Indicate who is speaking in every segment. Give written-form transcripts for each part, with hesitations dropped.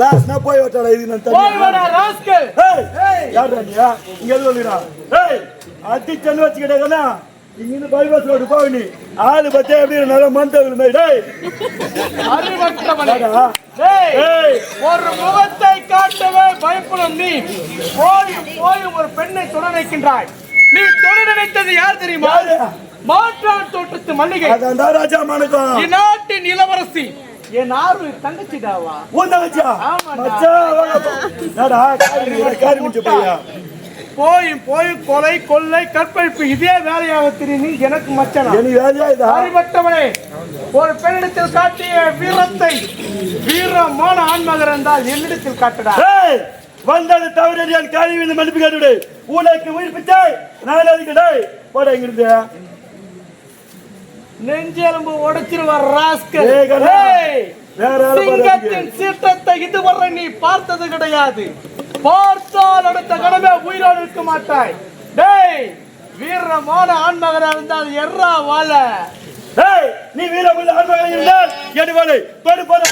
Speaker 1: கிளாஸ்னா போய் வட்டாடா இது நான்
Speaker 2: போய் வாடா ராஸ்கல்.
Speaker 1: ஏய் யாரா நீ இங்க எது வந்துடா ஏய் அடி சென்னு வச்சிட்டேனா இங்க பைபாஸ் ரோட் போய் நீ ஆளு பத்தே எப்படி நல்ல மந்தவங்க மாதிரி டேய்
Speaker 2: அறிவற்றவனே டேய் ஒரு முகத்தை காட்டவே பயப்படும் நீ போய் ஒரு பெண்ணை தொட நினைக்கின்றாய். நீ தொட நினைத்தது யார் தெரியுமா? மாற்றான் தோட்டத்து மல்லிகை.
Speaker 1: அதான் ராஜா மணக்கம்.
Speaker 2: இந்நாட்டின் இளவரசி என் ஆறு தங்கச்சிடாவா?
Speaker 1: உன் தங்கச்சியா? மச்சான் நடா காரி முடிச்சு போயா.
Speaker 2: போய் கொலை கொள்ளை கற்பழிப்பு இதே வேலையாக தெரியும் எனக்கு மச்சான்.
Speaker 1: நீ வேலையா இது
Speaker 2: அறிவற்றவனே ஒரு பெண்ணிடத்தில் காட்டிய வீரத்தை வீரமான ஆண்மகர் என்றால் என்னிடத்தில் காட்டுடா.
Speaker 1: வந்தது தவறு என் காரியம் மன்னிப்பு கேட்டுவிடு. உனக்கு உயிர் பிச்சை நான் அதுக்கு போட இங்கிருந்து
Speaker 2: நெஞ்செலும்பு உடைச்சிருவார் ராஸ்கல். சிங்கத்தின் சீற்றத்தை இதுவரை நீ பார்த்தது கிடையாது. பார்த்தால் அடுத்த கடமை உயிரோடு இருக்க மாட்டாய். டேய் வீரமான ஆண்மகனா இருந்தால் எர்ரா வாழ.
Speaker 1: டேய் நீ வீரமான ஆண்மகனா இருந்தால் எடுவாளை போடு போடு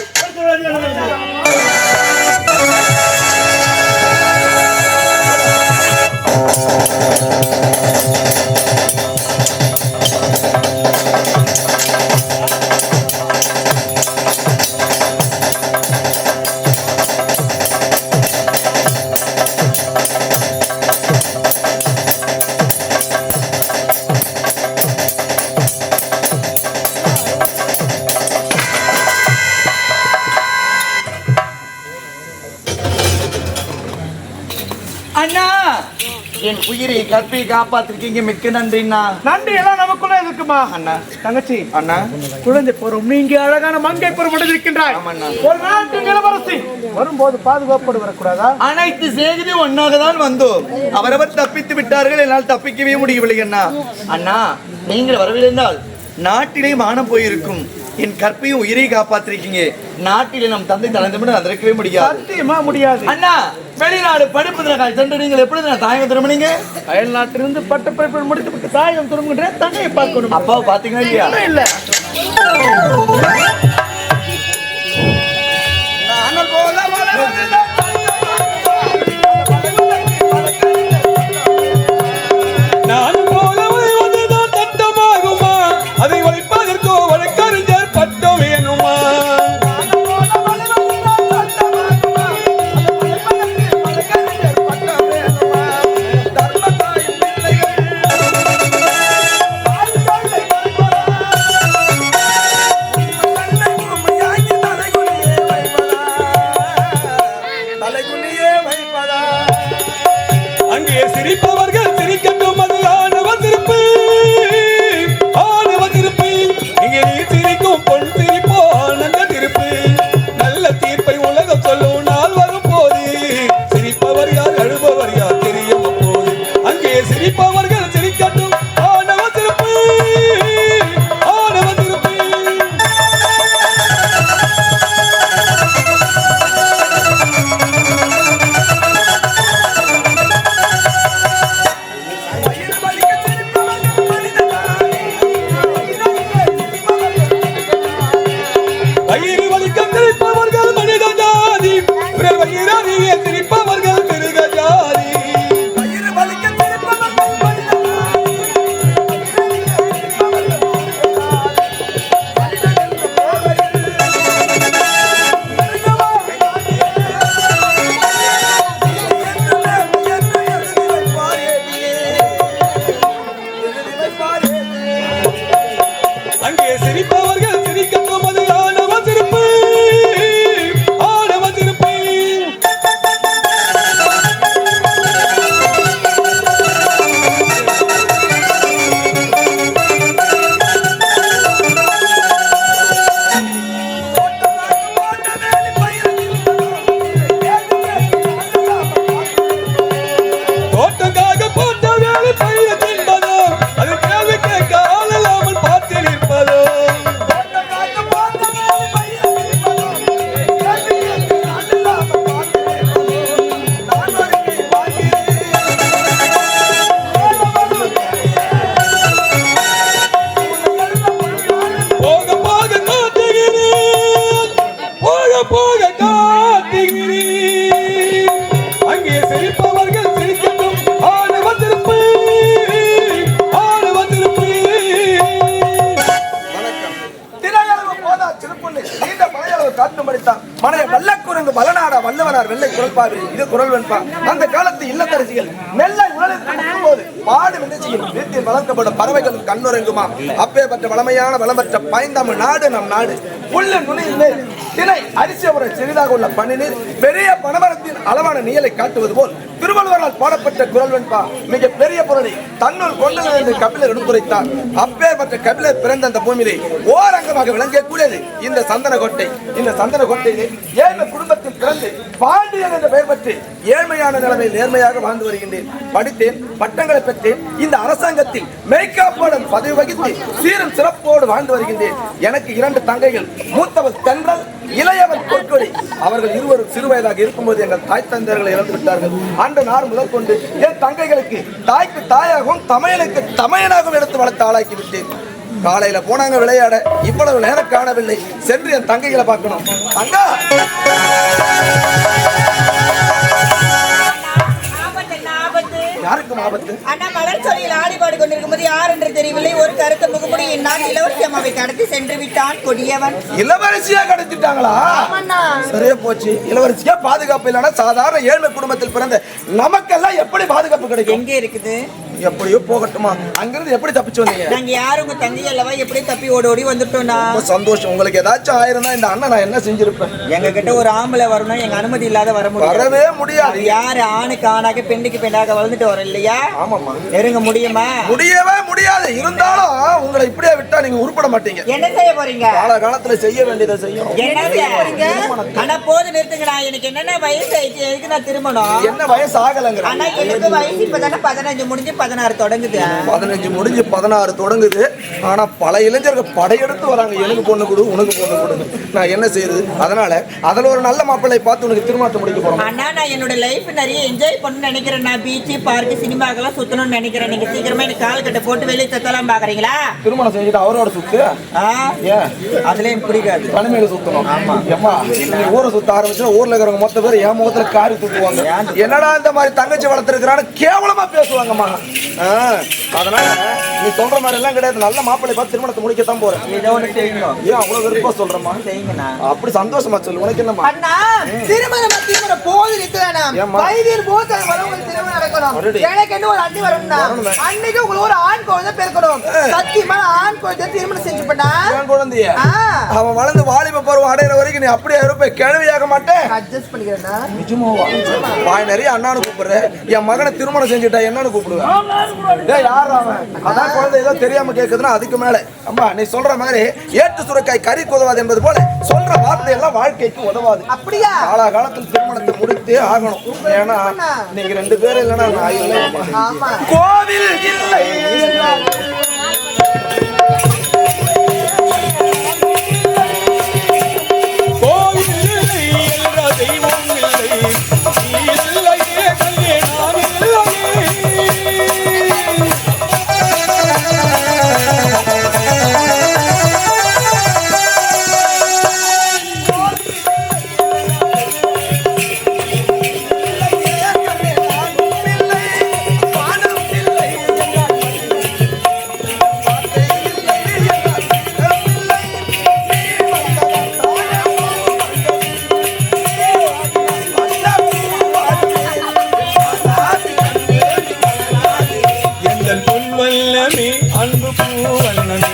Speaker 2: அண்ணா என் உயிரை கற்பை காப்பாத்திருக்கீங்க மிக்க நன்றிண்ணா. நன்றி எல்லாம் நமக்குள்ள இருக்குமா அண்ணா? தங்கச்சி அண்ணா குழந்தை போறோம். நீங்க அழகான மங்கை பெருமடை இருக்கின்றாய். ஒரு நாட்டு இளவரசி வரும்போது பாதுகாப்போடு வரக்கூடாதா?
Speaker 3: அனைத்து செய்தியும் ஒன்னாக தான் வந்தோம். அவரவர் தப்பித்து விட்டார்கள், என்னால் தப்பிக்கவே முடியவில்லை அண்ணா. அண்ணா நீங்கள் வரவில்லை என்றால் நாட்டிலே மானம் போயிருக்கும். என் கற்பையும் உயிரை காப்பாத்திருக்கீங்க. நாட்டிலே நம் தந்தை தலைந்து அதற்கவே முடியாது.
Speaker 2: சத்தியமா முடியாது அண்ணா.
Speaker 3: வெளிநாடு படிப்பதற்காக சென்று நீங்கள் எப்படி தாயகம் திரும்பினீங்க?
Speaker 2: அயல் நாட்டிலிருந்து பட்ட படிப்பு முடித்து தாயகம் திரும்புகின்ற தங்கையை பார்க்கணும்.
Speaker 3: அப்பாவை பாத்தீங்கன்னா இல்லையா?
Speaker 2: இல்ல
Speaker 4: குரல் பாவி, இது குரல் வெண்பா. அந்த காலத்து இல்லத்தரசிகள் மெல்ல உலகில் போது பாடும் என்ன செய்யும்? வீட்டில் வளர்க்கப்படும் பறவைகளும் கண்ணுறங்குமா. அப்பேற்பட்ட வளமையான வளமற்ற பைந்தமிழ் நாடு நம் நாடு. புல்லு நுனியிலே திணை அரிசி அவரை சிறிதாக உள்ள பணிநீர் பெரிய பனமரத்தின் அளவான நீயலை காட்டுவது போல் திருவள்ளுவரால் பாடப்பட்ட குரல் வெண்பா மிக பெரிய பொருளை தன்னுள் கொண்டது என்று கபிலர் எடுத்துரைத்தார். அப்பேற்பட்ட கபிலர் பிறந்த அந்த பூமியிலே ஓரங்கமாக விளங்கக்கூடியது இந்த சந்தனக்கோட்டை. இந்த சந்தனக்கோட்டையிலே ஏழ்மை குடும்பத்தில் பிறந்து பாண்டியன் என்ற பெயர் பெற்று ஏழ்மையான நிலைமையில் நேர்மையாக வாழ்ந்து வருகின்றேன். படித்தேன், பட்டங்களை பெற்றேன். இந்த அரசாங்கத்தில் மெய்காப்பாளர் பதவி வகித்து சீரும் சிறப்போடு வாழ்ந்து வருகின்றேன். எனக்கு 2 தங்கைகள். மூத்தவர் தென்றல், இளையவர் பொற்கொடி. அவர்கள் இருவரும் சிறுவயதாக இருக்கும்போது எங்கள் தாய் தந்தையர்களை இழந்து விட்டார்கள். அன்று நாள் முதல் கொண்டு என் தங்கைகளுக்கு தாய்க்கு தாயாகவும் தமையனுக்கு தமையனாகவும் எடுத்து வளர்த்து ஆளாக்கி விட்டேன். காலையில போனாங்க விளையாட, இவ்வளவு நேரம் காணவில்லை. சென்று என் தங்கைகளை பார்க்கணும். தங்கா யாருக்கும் ஆபத்து?
Speaker 5: அண்ணா மலர் சொல்லியில் ஆடிபாடு கொண்டிருக்கும் போது யார் என்று தெரியவில்லை. ஒரு கருத்த முகமுடி என்னால் இளவரசி அம்மாவை கடத்தி சென்று விட்டான் கொடியவன்.
Speaker 4: இளவரசியா கடத்திட்டாங்களா? சரியா போச்சு. இளவரசியா பாதுகாப்பு இல்லைன்னா சாதாரண ஏழ்மை குடும்பத்தில் பிறந்த நமக்கெல்லாம் எப்படி பாதுகாப்பு கிடைக்கும்?
Speaker 5: எங்கே இருக்குது?
Speaker 4: எப்படியோ போகட்டுமா. அங்கிருந்து எப்படி தப்பிச்சு வந்தீங்க?
Speaker 5: நாங்க யாரும் உங்க தங்கி அல்லவா எப்படி தப்பி ஓடி வந்துட்டோம்னா?
Speaker 4: ரொம்ப சந்தோஷம். உங்களுக்கு ஏதாச்சும் ஆயிருந்தா இந்த அண்ணன் நான் என்ன செஞ்சிருப்பேன்?
Speaker 5: எங்க கிட்ட ஒரு ஆம்பளை வரணும், எங்க அனுமதி இல்லாத வர முடியும்.
Speaker 4: வரவே முடியாது.
Speaker 5: யாரு ஆணுக்கு ஆணாக பெண்ணுக்கு பெண்ணாக வளர்ந்துட்டு வர இல்லையா?
Speaker 4: ஆமாமா.
Speaker 5: நெருங்க முடியுமா?
Speaker 4: முடியவே முடியாது. இருந்தாலும் உங்களை இப்படியே விட்டா நீங்க உருப்பட மாட்டீங்க.
Speaker 5: என்ன செய்ய போறீங்க?
Speaker 4: கால காலத்துல செய்ய வேண்டியதை செய்யும்.
Speaker 5: என்ன செய்ய போறீங்க? ஆனா போது நிறுத்துங்கடா. எனக்கு என்னென்ன வயசு ஆயிடுச்சு, எதுக்கு நான் திரும்பணும்?
Speaker 4: என்ன வயசு ஆகலங்கிற?
Speaker 5: ஆனா எனக்கு வயசு இப்பதானே 15 முடிஞ்சு 16 தொடங்குது.
Speaker 4: 15 முடிஞ்சு 16 தொடங்குது. ஆனா பல இளைஞர்கள் படையெடுத்து வராங்க. எனக்கு பொண்ணு கொடு, உனக்கு பொண்ணு கொடுங்க. நான் என்ன செய்யுது? அதனால அதுல ஒரு நல்ல மாப்பிள்ளை பார்த்து உனக்கு திருமணத்தை முடிக்க போறோம்.
Speaker 5: ஆனா நான் என்னோட லைஃப் நிறைய என்ஜாய் பண்ணணும்னு நினைக்கிறேன். நான் பீச், பார்க், சினிமாக்கெல்லாம் சுத்தணும்னு நினைக்கிறேன். நீங்க சீக்கிரமா எனக்கு கால் கட்ட போட்டு வெளியே சுத்தலாம் பாக்குறீங்களா?
Speaker 4: திருமணம் செஞ்சுட்டு அவரோட சுத்து ஏன்?
Speaker 5: அதுல எனக்கு பிடிக்காது.
Speaker 4: தனிமையில சுத்தணும். ஆமா. ஏமா நீ ஊரை சுத்த ஆரம்பிச்சா ஊர்ல இருக்கிறவங்க மொத்த பேர் என் முகத்துல காரி தூக்குவாங்க. என்னடா இந்த மாதிரி தங்கச்சி வளர்த்துருக்கிறான்னு கேவலமா பேசுவாங்கம்மா. அதனால நீ சொல்ற மாதிரி எல்லாம் கிடையாது. நல்ல மாப்பிள்ளை பார்த்து திருமணத்தை முடிக்கத்தான் போறேன்.
Speaker 5: ஏதோ ஒண்ணு செய்யணும்.
Speaker 4: ஏன் அவ்வளவு விருப்பம் சொல்றமா?
Speaker 5: செய்யுங்கண்ணா.
Speaker 4: அப்படி சந்தோஷமா சொல்லு. உனக்கு என்னமா?
Speaker 5: அண்ணா திருமணம் போது நிறுத்தலாம். வைத்தியர் போது வரவங்க திருமணம் நடக்கணும். எனக்கு என்ன ஒரு அண்ணி வரணும்னா அன்னைக்கு உங்களுக்கு ஒரு ஆண் குழந்தை பிறக்கணும். சத்தியமா ஆண் குழந்தை திருமணம் செஞ்சு பண்ணா
Speaker 4: என் குழந்தைய அவன் வளர்ந்து வாலிப பருவம் அடையிற வரைக்கும் நீ அப்படியே இருப்ப. கிழவியாக மாட்டேன்.
Speaker 5: அட்ஜஸ்ட் பண்ணிக்கிறேன்னா
Speaker 4: நிஜமாவா? வாய் நிறைய அண்ணானு கூப்பிடுற. என் மகனை திருமணம் செஞ்சுட்டா என்னன்னு கூப்பிடுவேன்? யார் அவன்? அதான் குழந்தை ஏதோ தெரியாம கேக்குதுன்னா அதுக்கு மேல அம்மா நீ சொல்ற மாதிரி ஏட்டு சுரைக்காய் கறி உதவாது என்பது போல சொல்ற வார்த்தை எல்லாம் வாழ்க்கைக்கு உதவாது.
Speaker 5: அப்படியா?
Speaker 4: காலகாலத்தில் திருமணத்தை முடித்தே ஆகணும். ஏன்னா நீங்க 2 பேரும் இல்லைன்னா நான் இல்லை. கோவில் இல்லை
Speaker 2: அன்பு பூவண்ணன்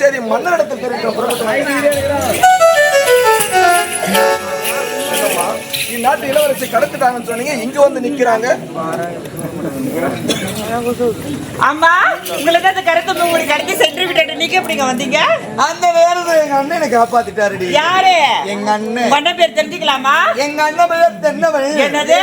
Speaker 4: சரி மன்னரிடத்தில் தெரிவிக்கிறோம். இந்நாட்டு இளவரசி கடத்திட்டாங்கன்னு சொன்னீங்க, இங்க வந்து நிக்கிறாங்க.
Speaker 5: அம்மா உங்களுக்கு அந்த கருத்து உங்களுக்கு கடத்தி சென்று விட்டு நீங்க எப்படிங்க வந்தீங்க?
Speaker 3: அந்த நேரத்துல எங்க அண்ணனை காப்பாத்திட்டாருடி.
Speaker 5: யாரு?
Speaker 3: எங்க அண்ணன்.
Speaker 5: பண்ண பேர் தெரிஞ்சுக்கலாமா?
Speaker 3: எங்க அண்ணன் பேர் தென்னவன்.
Speaker 5: என்னது?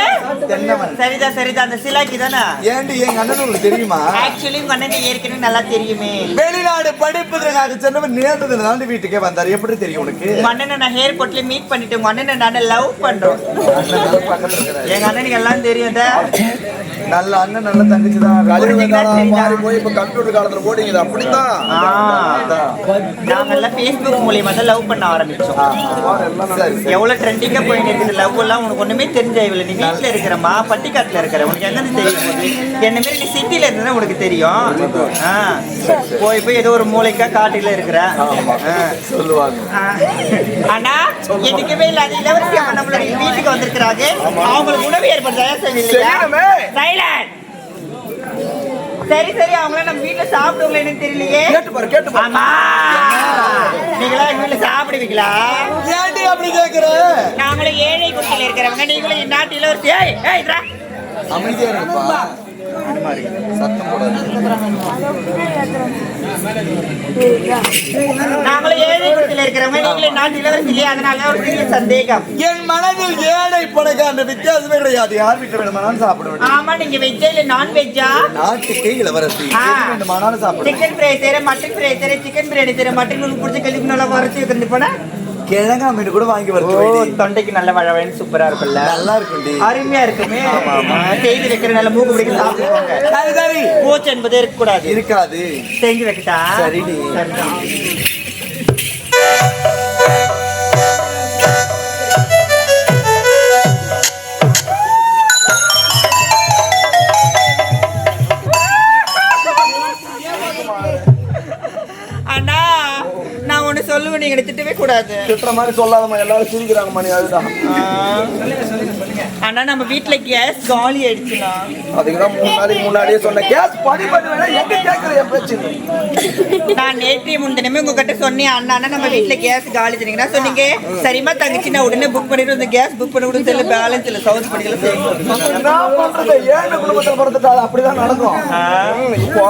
Speaker 3: தென்னவன்.
Speaker 5: சரிதான் சரிதான், அந்த சிலாக்கி தானே.
Speaker 3: ஏண்டி எங்க அண்ணன் உங்களுக்கு தெரியுமா?
Speaker 5: ஆக்சுவலி உங்க அண்ணன் ஏற்கனவே நல்லா தெரியுமே.
Speaker 3: வெளிநாடு படிப்பதற்காக சென்றவர் நேரத்துல தாண்டி வீட்டுக்கே வந்தாரு. எப்படி தெரியும் உனக்கு?
Speaker 5: உங்க அண்ணனை நான் ஏர்போர்ட்ல மீட் பண்ணிட்டு உங்க அண்ணனை நான் லவ் பண்றோம். எங்க அண்ணனுக்கு எல்லாம் தெரியும்.
Speaker 3: நல்ல அண்ணன் நல்ல தங்கச்சி தான்.
Speaker 4: கழிவு காலம் மாறி போய் இப்ப கம்ப்யூட்டர் காலத்துல போட்டீங்க. அப்படித்தான்
Speaker 5: நாங்க எல்லாம் Facebook மூலியமா தான் லவ் பண்ண ஆரம்பிச்சோம். எவ்வளவு ட்ரெண்டிங்கா போயிட்டு இருக்குது லவ் எல்லாம். உனக்கு ஒண்ணுமே தெரிஞ்சாயில்ல. நீ வீட்டுல இருக்கிறமா பட்டிக்காட்டுல இருக்கிற உனக்கு என்னன்னு தெரியும்? என்ன மாதிரி நீ சிட்டில இருந்தா உனக்கு தெரியும். போய் போய் ஏதோ ஒரு மூளைக்கா காட்டில இருக்கிற
Speaker 4: சொல்லுவாங்க.
Speaker 5: ஆனா என்னைக்குமே இல்லாத இளவரசி அம்மா நம்மளுடைய வீட்டுக்கு வந்திருக்கிறாங்க. அவங்களுக்கு உணவு ஏற்படுத்தா செய்யலையா? சரி சரி, அவங்கள நம்ம வீட்டுல சாப்பிடுவாங்களா என்னன்னு தெரியலையே.
Speaker 4: கேட்டு பாரு.
Speaker 5: ஆமா, நீங்களா எங்க வீட்டுல சாப்பிடுவீங்களா?
Speaker 3: ஏன்டி அப்படி கேக்குற?
Speaker 5: நாங்களும் ஏழை குடியில இருக்கிறவங்க, நீங்களும் நாட்டு இளவரசி.
Speaker 3: அமைதியா இருப்பா. சத்தம் போடாது.
Speaker 5: நாங்களும் ஏழை குடியில இருக்கிறவங்க, நீங்களும் நாட்டு இளவரசி இல்லையா? அதனால ஒரு சிறிய சந்தேகம்.
Speaker 3: என் மனதில் ஏழை பணக்கார அந்த வித்தியாசமே கிடையாது. யார் வீட்டுல வேணுமானாலும் சாப்பிடுவேன்.
Speaker 5: ஆமா, நீங்க வெஜ்ஜா இல்ல நான் வெஜ்ஜா?
Speaker 3: நாட்டுக்கே இளவரசி வேணுமானாலும் சாப்பிடுவேன்.
Speaker 5: சிக்கன் ஃப்ரை செய்யற, மட்டன் ஃப்ரை செய்யற, சிக்கன் பிரியாணி செய்யற, மட்டன் உங்களுக்கு பிடிச்ச கழிவு நல்லா வரைச்சி வைக்கிறது போனா
Speaker 3: கிழங்கா மீன் கூட வாங்கி வருது.
Speaker 5: தொண்டைக்கு நல்ல வழவழன்னு சூப்பரா இருக்கும்ல.
Speaker 3: நல்லா இருக்கும்டி.
Speaker 5: அருமையா இருக்குமே. செய்து வைக்கிற நல்ல மூக்கு பிடிக்க சாப்பிடுவாங்க.
Speaker 3: சரி சரி,
Speaker 5: பூச்சி என்பதே இருக்க கூடாது.
Speaker 3: இருக்காது.
Speaker 5: செஞ்சு வைக்கிட்டா?
Speaker 3: சரிடி.
Speaker 5: அண்ணா நான் ஒண்ணு சொல்லுவேன், நீங்க திட்டவே கூடாது.
Speaker 4: திட்டுற மாதிரி சொல்லாதம்மா, எல்லாரும் சிரிக்கிறாங்க மணி. அதுதான்.
Speaker 5: ஆனா நம்ம வீட்டுல கேஸ் காலி ஆயிடுச்சுனா
Speaker 4: அதுக்குதான் 3 நாளைக்கு முன்னாடியே சொன்னேன். கேஸ் படி வேணா எங்க கேட்கற என் பிரச்சனை.
Speaker 5: நான் நேற்று முன்தினமே உங்ககிட்ட சொன்னேன், அண்ணா நம்ம வீட்டுல கேஸ் காலி சொன்னீங்கன்னா சொன்னீங்க. சரிமா தங்கச்சி, நான் உடனே புக் பண்ணிட்டு வந்து கேஸ் புக் பண்ணி கொடுத்து செல்ல பேலன்ஸ் இல்ல சவுத் படிக்கல
Speaker 4: நான் பண்றது ஏழு குடும்பத்துல பிறந்துட்டாலும் அப்படிதான் நடக்கும். இப்போ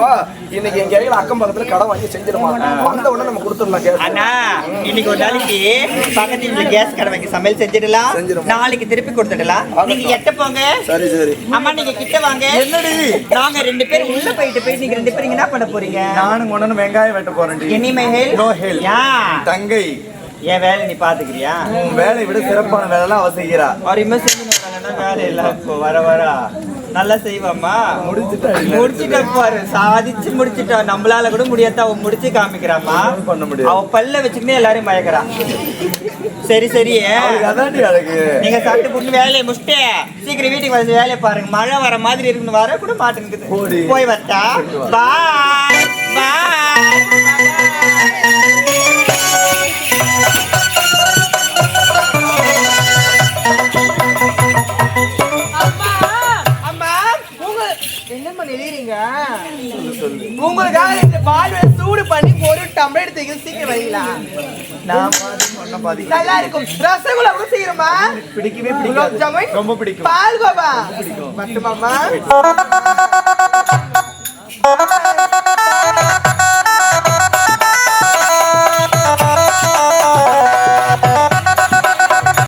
Speaker 4: இன்னைக்கு எங்க கையில அக்கம் பக்கத்துல கடை வாங்கி செஞ்சிருமா, வந்த உடனே நம்ம கொடுத்துடலாம் கேஸ்.
Speaker 5: அண்ணா இன்னைக்கு ஒரு நாளைக்கு பக்கத்து வீட்டுல கேஸ் கடை வாங்கி சமையல் செஞ்சிடலாம். நாளைக்கு திருப்பி கொடுத்துடலாம். நீங்க எட்ட போங்க.
Speaker 4: சரி சரி.
Speaker 5: அம்மா நீங்க கிட்ட வாங்க.
Speaker 3: என்னடி
Speaker 5: நாங்க 2 பேரும் உள்ள போயிட்டு நீங்க 2 பேரும் என்ன பண்ண போறீங்க?
Speaker 3: நானும் ஒண்ணு வெங்காயம் வெட்ட போறேன்.
Speaker 5: எனிமே ஹெல்ப்
Speaker 3: நோ ஹெல்ப். தங்கை
Speaker 5: என் வேலை நீ பாத்துக்கிறியா?
Speaker 3: உன் வேலையை விட சிறப்பான வேலை எல்லாம் அவ செய்கிறா.
Speaker 5: அவரையுமே செஞ்சு வேலை இல்ல. இப்போ வர நல்லா செய்வாமா. முடிச்சுட்டா பாரு, சாதிச்சு முடிச்சுட்டா. நம்மளால கூட முடியாத அவ முடிச்சு காமிக்கிறாமா.
Speaker 3: பண்ண முடியாது.
Speaker 5: அவ பல்ல வச்சுக்கினே எல்லாரையும் மயக்கிறான். சரி சரி,
Speaker 3: அதாண்டி அழகு.
Speaker 5: நீங்க சாப்பிட்டு புட்டு வேலையை முடிச்சுட்டு சீக்கிரம் வீட்டுக்கு வந்து வேலையை பாருங்க. மழை வர மாதிரி இருக்குன்னு வர கூட மாட்டேங்குது. போய் வரட்டா? பாய் பாய். உங்களுக்காக இந்த பால் சூடு பண்ணி ஒரு டம்ளர் எடுத்து சீக்கிரம் வரீங்களா? நல்லா இருக்கும். ரசகுல்லா கூட செய்யணுமா?
Speaker 3: பிடிக்கவே பிடிக்காது. ரொம்ப பிடிக்கும்.
Speaker 5: பால் கோவா மட்டுமாமா?